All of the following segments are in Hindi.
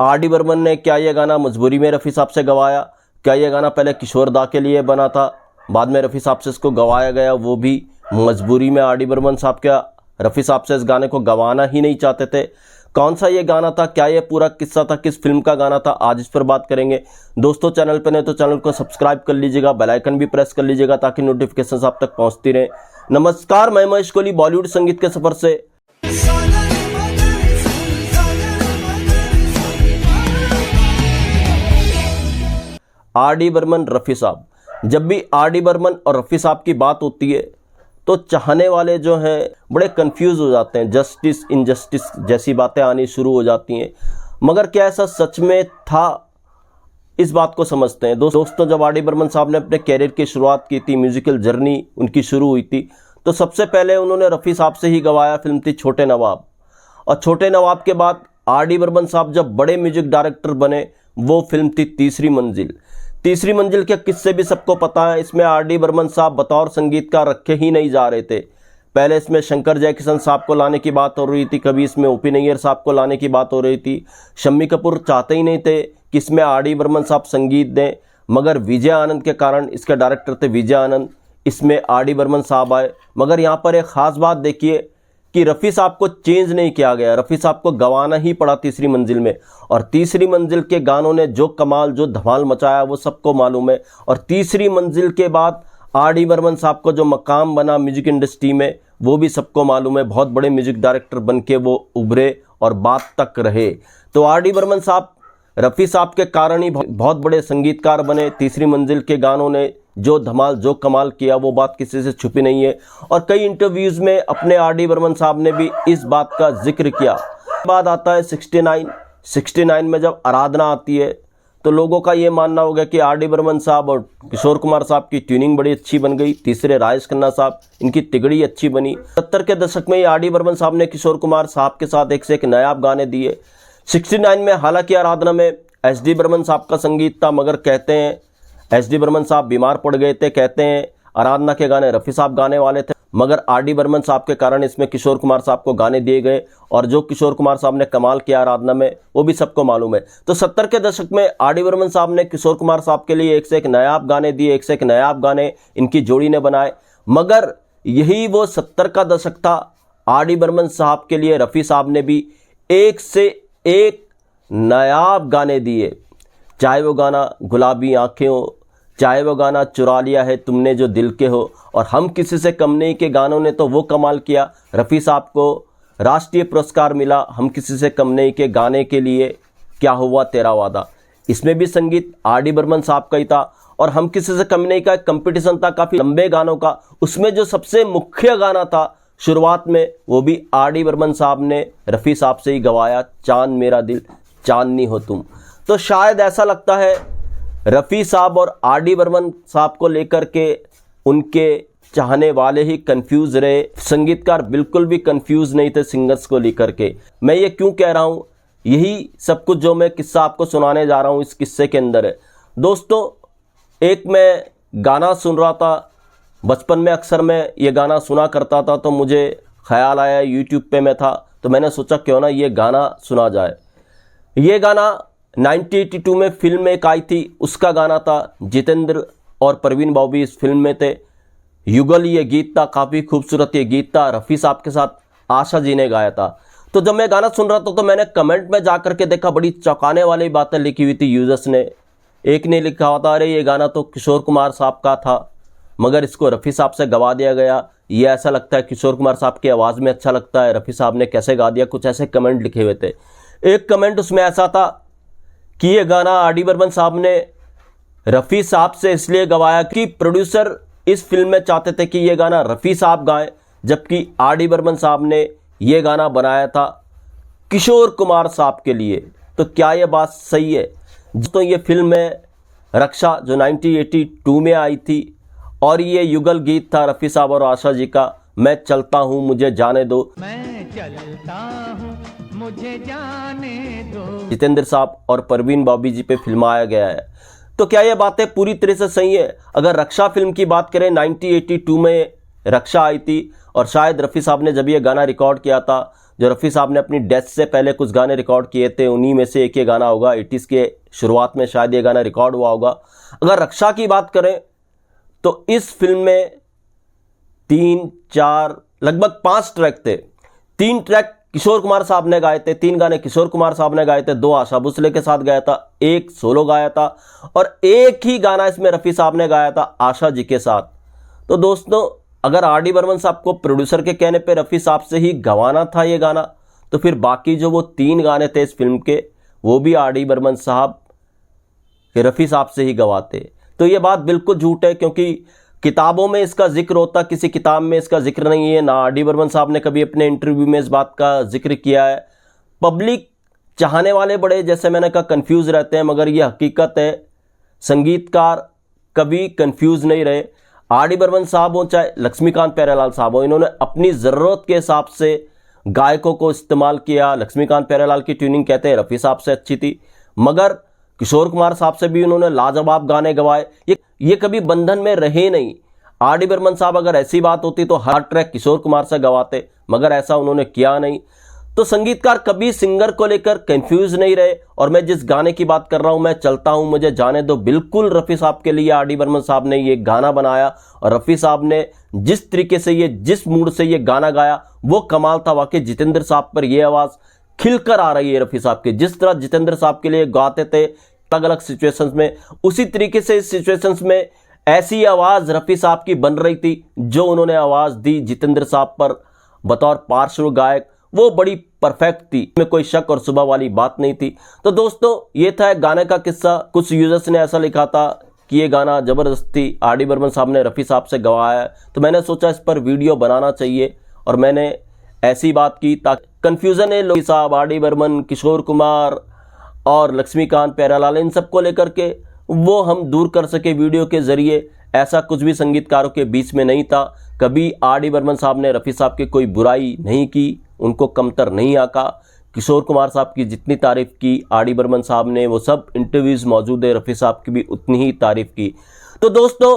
आर डी बर्मन ने क्या ये गाना मजबूरी में रफ़ी साहब से गवाया? क्या ये गाना पहले किशोर दा के लिए बना था, बाद में रफ़ी साहब से इसको गवाया गया, वो भी मजबूरी में? आर डी बर्मन साहब क्या रफ़ी साहब से इस गाने को गवाना ही नहीं चाहते थे? कौन सा ये गाना था? क्या ये पूरा किस्सा था? किस फिल्म का गाना था? आज इस पर बात करेंगे। दोस्तों, चैनल पर नहीं तो चैनल को सब्सक्राइब कर लीजिएगा, बेल आइकन भी प्रेस कर लीजिएगा ताकि नोटिफिकेशन आप तक पहुंचती रहे। नमस्कार, मैं महेश कोहली बॉलीवुड संगीत के सफर से। आर डी बर्मन, रफ़ी साहब। जब भी आर डी बर्मन और रफ़ी साहब की बात होती है तो चाहने वाले जो हैं बड़े कंफ्यूज हो जाते हैं, जस्टिस इनजस्टिस जैसी बातें आनी शुरू हो जाती हैं। मगर क्या ऐसा सच में था, इस बात को समझते हैं। दोस्तों, जब आर डी बर्मन साहब ने अपने कैरियर की शुरुआत की थी, म्यूजिकल जर्नी उनकी शुरू हुई थी, तो सबसे पहले उन्होंने रफ़ी साहब से ही गवाया। फिल्म थी छोटे नवाब, और छोटे नवाब के बाद आर डी बर्मन साहब जब बड़े म्यूजिक डायरेक्टर बने, वो फिल्म थी तीसरी मंजिल। तीसरी मंजिल के किस्से भी सबको पता है। इसमें आर डी बर्मन साहब बतौर संगीतकार रखे ही नहीं जा रहे थे। पहले इसमें शंकर जयकिशन साहब को लाने की बात हो रही थी, कभी इसमें ओपी नैयर साहब को लाने की बात हो रही थी। शम्मी कपूर चाहते ही नहीं थे कि इसमें आर डी बर्मन साहब संगीत दें, मगर विजय आनंद के कारण, इसके डायरेक्टर थे विजय आनंद, इसमें आर डी बर्मन साहब आए। मगर यहाँ पर एक ख़ास बात देखिए कि रफ़ी साहब को चेंज नहीं किया गया, रफ़ी साहब को गवाना ही पड़ा तीसरी मंजिल में। और तीसरी मंजिल के गानों ने जो कमाल, जो धमाल मचाया, वो सबको मालूम है। और तीसरी मंजिल के बाद आर डी बर्मन साहब को जो मकाम बना म्यूजिक इंडस्ट्री में, वो भी सबको मालूम है। बहुत बड़े म्यूजिक डायरेक्टर बन के वो उभरे और बात तक रहे। तो आर डी बर्मन साहब रफ़ी साहब के कारण ही बहुत बड़े संगीतकार बने। तीसरी मंजिल के गानों ने जो धमाल, जो कमाल किया, वो बात किसी से छुपी नहीं है। और कई इंटरव्यूज़ में अपने आर डी बर्मन साहब ने भी इस बात का जिक्र किया। बाद आता है 69 में जब आराधना आती है, तो लोगों का ये मानना हो गया कि आर डी बर्मन साहब और किशोर कुमार साहब की ट्यूनिंग बड़ी अच्छी बन गई। तीसरे राजेश खन्ना साहब, इनकी तिगड़ी अच्छी बनी। 70 के दशक में आर डी बर्मन साहब ने किशोर कुमार साहब के साथ एक से एक नायाब गाने दिए। 69 में हालांकि आराधना में एस डी बर्मन साहब का संगीत था, मगर कहते हैं एस डी बर्मन साहब बीमार पड़ गए थे। कहते हैं आराधना के गाने रफ़ी साहब गाने वाले थे, मगर आर डी बर्मन साहब के कारण इसमें किशोर कुमार साहब को गाने दिए गए। और जो किशोर कुमार साहब ने कमाल किया आराधना में, वो भी सबको मालूम है। तो 70 के दशक में आर डी बर्मन साहब ने किशोर कुमार साहब के लिए एक से एक नायाब गाने दिए, एक से एक नायाब गाने इनकी जोड़ी ने बनाए। मगर यही वो 70 का दशक था, आर डी बर्मन साहब के लिए रफ़ी साहब ने भी एक से एक नायाब गाने दिए। चाहे वो गाना गुलाबी आंखें हो, चाहे वो गाना चुरा लिया है तुमने जो दिल के हो, और हम किसी से कम नहीं के गानों ने तो वो कमाल किया। रफ़ी साहब को राष्ट्रीय पुरस्कार मिला हम किसी से कम नहीं के गाने के लिए, क्या हुआ तेरा वादा। इसमें भी संगीत आर डी बर्मन साहब का ही था। और हम किसी से कम नहीं का एक कंपटीशन था काफ़ी लंबे गानों का, उसमें जो सबसे मुख्य गाना था शुरुआत में, वो भी आर डी बर्मन साहब ने रफ़ी साहब से ही गवाया, चांद मेरा दिल चांदनी हो तुम। तो शायद ऐसा लगता है रफ़ी साहब और आर डी बर्मन साहब को लेकर के उनके चाहने वाले ही कंफ्यूज रहे, संगीतकार बिल्कुल भी कंफ्यूज नहीं थे सिंगर्स को लेकर के। मैं ये क्यों कह रहा हूँ, यही सब कुछ जो मैं किस्सा आपको सुनाने जा रहा हूँ इस किस्से के अंदर है। दोस्तों, एक मैं गाना सुन रहा था, बचपन में अक्सर मैं ये गाना सुना करता था, तो मुझे ख्याल आया, यूट्यूब पे मैं था तो मैंने सोचा क्यों ना ये गाना सुना जाए। ये गाना 1982 में फिल्म एक आई थी, उसका गाना था। जितेंद्र और परवीन बॉबी इस फिल्म में थे। युगल ये गीत था, काफ़ी खूबसूरत ये गीत था, रफ़ी साहब के साथ आशा जी ने गाया था। तो जब मैं गाना सुन रहा था तो मैंने कमेंट में जा कर के देखा, बड़ी चौंकाने वाली बातें लिखी हुई थी यूजर्स ने। एक ने लिखा हुआ था, अरे ये गाना तो किशोर कुमार साहब का था, मगर इसको रफ़ी साहब से गवा दिया गया। ये ऐसा लगता है किशोर कुमार साहब की आवाज़ में अच्छा लगता है, रफ़ी साहब ने कैसे गा दिया। कुछ ऐसे कमेंट लिखे हुए थे। एक कमेंट उसमें ऐसा था कि ये गाना आर डी बर्मन साहब ने रफ़ी साहब से इसलिए गवाया कि प्रोड्यूसर इस फिल्म में चाहते थे कि ये गाना रफ़ी साहब गाएं, जबकि आर डी बर्मन साहब ने ये गाना बनाया था किशोर कुमार साहब के लिए। तो क्या ये बात सही है? तो ये फिल्म है रक्षा, जो 1982 में आई थी, और ये युगल गीत था रफ़ी साहब और आशा जी का, मैं चलता हूँ मुझे जाने दो। मैं चलता हूँ मुझे जाने दो। जितेंद्र साहब और परवीन बॉबी जी पे फिल्माया गया है। तो क्या ये बातें पूरी तरह से सही है? अगर रक्षा फिल्म की बात करें, 1982 में रक्षा आई थी, और शायद रफ़ी साहब ने जब ये गाना रिकॉर्ड किया था जो रफ़ी साहब ने अपनी डेथ से पहले कुछ गाने रिकॉर्ड किए थे, उन्हीं में से एक ये गाना होगा। 80s के शुरुआत में शायद ये गाना रिकॉर्ड हुआ होगा। अगर रक्षा की बात करें तो इस फिल्म में 3, 4 लगभग 5 ट्रैक थे। 3 ट्रैक किशोर कुमार साहब ने गाए थे, 3 गाने किशोर कुमार साहब ने गाए थे, 2 आशा भोसले के साथ गाया था, 1 सोलो गाया था और 1 ही गाना इसमें रफ़ी साहब ने गाया था आशा जी के साथ। तो दोस्तों, अगर आर डी बर्मन साहब को प्रोड्यूसर के कहने पे रफ़ी साहब से ही गवाना था ये गाना, तो फिर बाकी जो वो 3 गाने थे इस फिल्म के, वो भी आर डी बर्मन साहब रफ़ी साहब से ही गवाते। तो ये बात बिल्कुल झूठ है, क्योंकि किताबों में इसका जिक्र होता, किसी किताब में इसका जिक्र नहीं है, ना आर डी बर्मन साहब ने कभी अपने इंटरव्यू में इस बात का जिक्र किया है। पब्लिक चाहने वाले बड़े, जैसे मैंने कहा, कंफ्यूज रहते हैं, मगर ये हकीकत है। संगीतकार कभी कंफ्यूज नहीं रहे। आर डी बर्मन साहब हो चाहे लक्ष्मीकांत प्यारेलाल साहब हो, इन्होंने अपनी ज़रूरत के हिसाब से गायकों को इस्तेमाल किया। लक्ष्मीकांत प्यारेलाल की ट्यूनिंग कहते हैं रफ़ी साहब से अच्छी थी, मगर किशोर कुमार साहब से भी उन्होंने लाजवाब गाने गवाए। ये कभी बंधन में रहे नहीं। आर डी बर्मन साहब अगर ऐसी बात होती तो हर ट्रैक किशोर कुमार से गवाते, मगर ऐसा उन्होंने किया नहीं। तो संगीतकार कभी सिंगर को लेकर कंफ्यूज नहीं रहे। और मैं जिस गाने की बात कर रहा हूं, मैं चलता हूं मुझे जाने दो, बिल्कुल रफ़ी साहब के लिए आर डी बर्मन साहब ने ये गाना बनाया। और रफ़ी साहब ने जिस तरीके से जिस मूड से ये गाना गाया, वो कमाल था। वाकई जितेंद्र साहब पर यह आवाज़ खिलकर आ रही है रफ़ी साहब की। जिस तरह जितेंद्र साहब के लिए गाते थे अलग अलग सिचुएशंस में, उसी तरीके से इस सिचुएशंस में ऐसी आवाज़ रफ़ी साहब की बन रही थी। जो उन्होंने आवाज़ दी जितेंद्र साहब पर बतौर पार्श्व गायक, वो बड़ी परफेक्ट थी, में कोई शक और सुबह वाली बात नहीं थी। तो दोस्तों, ये था एक गाने का किस्सा। कुछ यूजर्स ने ऐसा लिखा था कि ये गाना ज़बरदस्ती आर डी बर्मन साहब ने रफ़ी साहब से गवाया है, तो मैंने सोचा इस पर वीडियो बनाना चाहिए और मैंने ऐसी बात की ताकि कन्फ्यूज़न है लोग साहब, आर डी बर्मन, किशोर कुमार और लक्ष्मीकांत प्यारेलाल, इन सबको लेकर के वो हम दूर कर सके वीडियो के ज़रिए। ऐसा कुछ भी संगीतकारों के बीच में नहीं था। कभी आर डी बर्मन साहब ने रफ़ी साहब की कोई बुराई नहीं की, उनको कमतर नहीं आका। किशोर कुमार साहब की जितनी तारीफ़ की आर डी बर्मन साहब ने, वो सब इंटरव्यूज़ मौजूद है, रफ़ी साहब की भी उतनी ही तारीफ़ की। तो दोस्तों,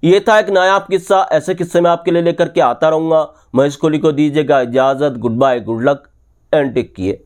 ये था एक नायाब किस्सा। ऐसे किस्से मैं आपके लिए लेकर के आता रहूँगा। महेश कोहली को दीजिएगा इजाज़त। Good bye, good luck and take care.